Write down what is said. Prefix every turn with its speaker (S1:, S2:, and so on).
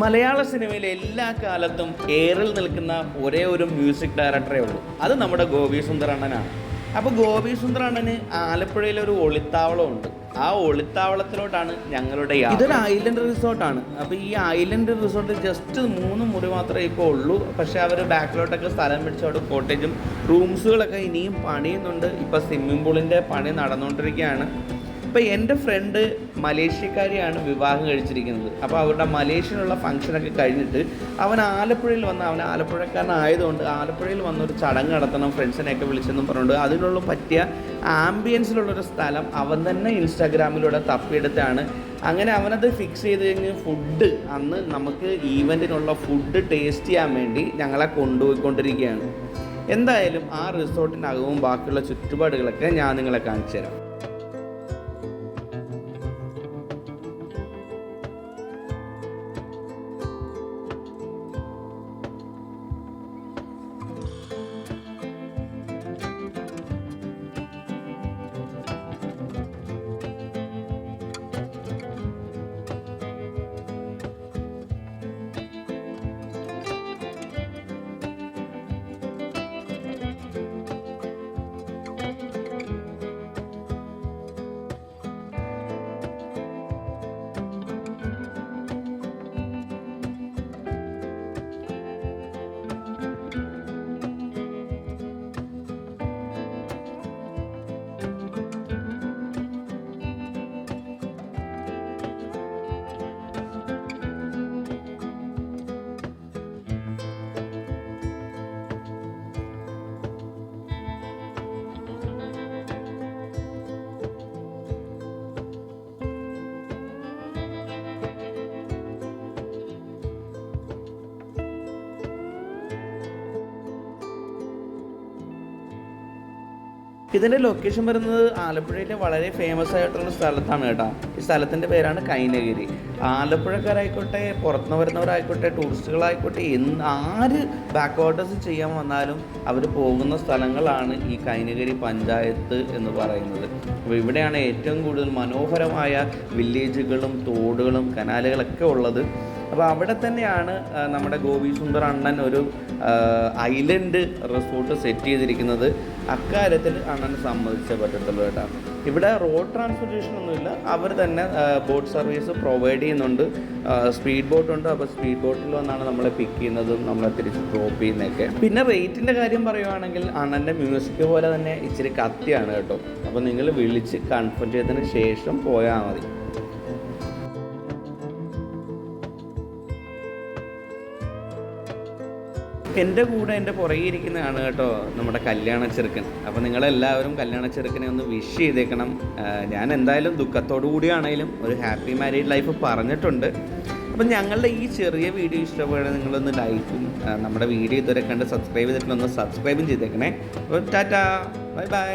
S1: മലയാള സിനിമയിലെ എല്ലാ കാലത്തും ഏറിൽ നിൽക്കുന്ന ഒരേ ഒരു മ്യൂസിക് ഡയറക്ടറേ ഉള്ളൂ. അത് നമ്മുടെ ഗോപി സുന്ദർ അണ്ണനാണ്. അപ്പോൾ ഗോപി സുന്ദർ അണ്ണന് ആലപ്പുഴയിലൊരു ഒളിത്താവളമുണ്ട്. ആ ഒളിത്താവളത്തിലോട്ടാണ് ഞങ്ങളുടെ ഇതൊരു ഐലൻഡ് റിസോർട്ടാണ്. അപ്പോൾ ഈ ഐലൻഡ് റിസോർട്ട് ജസ്റ്റ് 3 മുറി മാത്രമേ ഇപ്പോൾ ഉള്ളൂ. പക്ഷേ അവർ ബാക്കിലോട്ടൊക്കെ സ്ഥലം പിടിച്ച് അവിടെ കോട്ടേജും റൂംസുകളൊക്കെ ഇനിയും പണിയുന്നുണ്ട്. ഇപ്പോൾ സ്വിമ്മിംഗ് പൂളിൻ്റെ പണി നടന്നുകൊണ്ടിരിക്കുകയാണ്. ഇപ്പോൾ എൻ്റെ ഫ്രണ്ട് മലേഷ്യക്കാരിയാണ് വിവാഹം കഴിച്ചിരിക്കുന്നത്. അപ്പോൾ അവരുടെ മലേഷ്യയിലുള്ള ഫംഗ്ഷനൊക്കെ കഴിഞ്ഞിട്ട് അവൻ ആലപ്പുഴയിൽ വന്ന്, അവൻ ആലപ്പുഴക്കാരനായതുകൊണ്ട് ആലപ്പുഴയിൽ വന്നൊരു ചടങ്ങ് നടത്തണം, ഫ്രണ്ട്സിനെയൊക്കെ വിളിച്ചെന്നും പറഞ്ഞുകൊണ്ട് അതിനുള്ള പറ്റിയ ആംബിയൻസിലുള്ളൊരു സ്ഥലം അവൻ തന്നെ ഇൻസ്റ്റാഗ്രാമിലൂടെ തപ്പിയെടുത്താണ്. അങ്ങനെ അവനത് ഫിക്സ് ചെയ്ത് കഴിഞ്ഞ് ഫുഡ് അന്ന് നമുക്ക് ഈവൻറ്റിനുള്ള ഫുഡ് ടേസ്റ്റ് ചെയ്യാൻ വേണ്ടി ഞങ്ങളെ കൊണ്ടുപോയിക്കൊണ്ടിരിക്കുകയാണ്. എന്തായാലും ആ റിസോർട്ടിനകവും ബാക്കിയുള്ള ചുറ്റുപാടുകളൊക്കെ ഞാൻ നിങ്ങളെ കാണിച്ചു തരാം. ഇതിൻ്റെ ലൊക്കേഷൻ വരുന്നത് ആലപ്പുഴയിലെ വളരെ ഫേമസ് ആയിട്ടുള്ള സ്ഥലത്താണ് കേട്ടോ. ഈ സ്ഥലത്തിൻ്റെ പേരാണ് കൈനഗിരി. ആലപ്പുഴക്കാരായിക്കോട്ടെ, പുറത്തുനിന്ന് വരുന്നവരായിക്കോട്ടെ, ടൂറിസ്റ്റുകളായിക്കോട്ടെ, ആര് ബാക്ക് വാട്ടേഴ്സ് ചെയ്യാൻ വന്നാലും അവർ പോകുന്ന സ്ഥലങ്ങളാണ് ഈ കൈനഗിരി പഞ്ചായത്ത് എന്ന് പറയുന്നത്. അപ്പോൾ ഇവിടെയാണ് ഏറ്റവും കൂടുതൽ മനോഹരമായ വില്ലേജുകളും തോടുകളും കനാലുകളൊക്കെ ഉള്ളത്. അപ്പോൾ അവിടെ തന്നെയാണ് നമ്മുടെ ഗോപി സുന്ദർ അണ്ണൻ ഒരു ഐലൻഡ് റിസോർട്ട് സെറ്റ് ചെയ്തിരിക്കുന്നത്. അക്കാര്യത്തിൽ അണ്ണന് സമ്മതിച്ചേ പറ്റത്തുള്ളൂ കേട്ടോ. ഇവിടെ റോഡ് ട്രാൻസ്പോർട്ടേഷൻ ഒന്നുമില്ല, അവർ തന്നെ ബോട്ട് സർവീസ് പ്രൊവൈഡ് ചെയ്യുന്നുണ്ട്. സ്പീഡ് ബോട്ടുണ്ട്. അപ്പോൾ സ്പീഡ് ബോട്ടിൽ വന്നാണ് നമ്മളെ പിക്ക് ചെയ്യുന്നതും നമ്മളെ തിരിച്ച് ഡ്രോപ്പ് ചെയ്യുന്നതൊക്കെ. പിന്നെ റേറ്റിൻ്റെ കാര്യം പറയുവാണെങ്കിൽ അണ്ണൻ്റെ മ്യൂസിക് പോലെ തന്നെ ഇച്ചിരി കത്തിയാണ് കേട്ടോ. അപ്പോൾ നിങ്ങൾ വിളിച്ച് കൺഫേം ചെയ്തതിന് ശേഷം പോയാൽ മതി. എൻ്റെ കൂടെ എൻ്റെ പുറകെ ഇരിക്കുന്നതാണ് കേട്ടോ നമ്മുടെ കല്യാണ ചെറുക്കൻ. അപ്പോൾ നിങ്ങളെല്ലാവരും കല്യാണ ചെറുക്കനെ ഒന്ന് വിഷ് ചെയ്തേക്കണം. ഞാൻ എന്തായാലും ദുഃഖത്തോടു കൂടിയാണെങ്കിലും ഒരു ഹാപ്പി മാരീഡ് ലൈഫ് പറഞ്ഞിട്ടുണ്ട്. അപ്പം ഞങ്ങളുടെ ഈ ചെറിയ വീഡിയോ ഇഷ്ടപ്പെടുക നിങ്ങളൊന്ന് ലൈക്കും, നമ്മുടെ വീഡിയോ ഇതുവരെ കണ്ട് സബ്സ്ക്രൈബ് ചെയ്തിട്ടുള്ള ഒന്ന് സബ്സ്ക്രൈബും ചെയ്തേക്കണേ. അപ്പോൾ ടാറ്റാ, ബൈ ബൈ.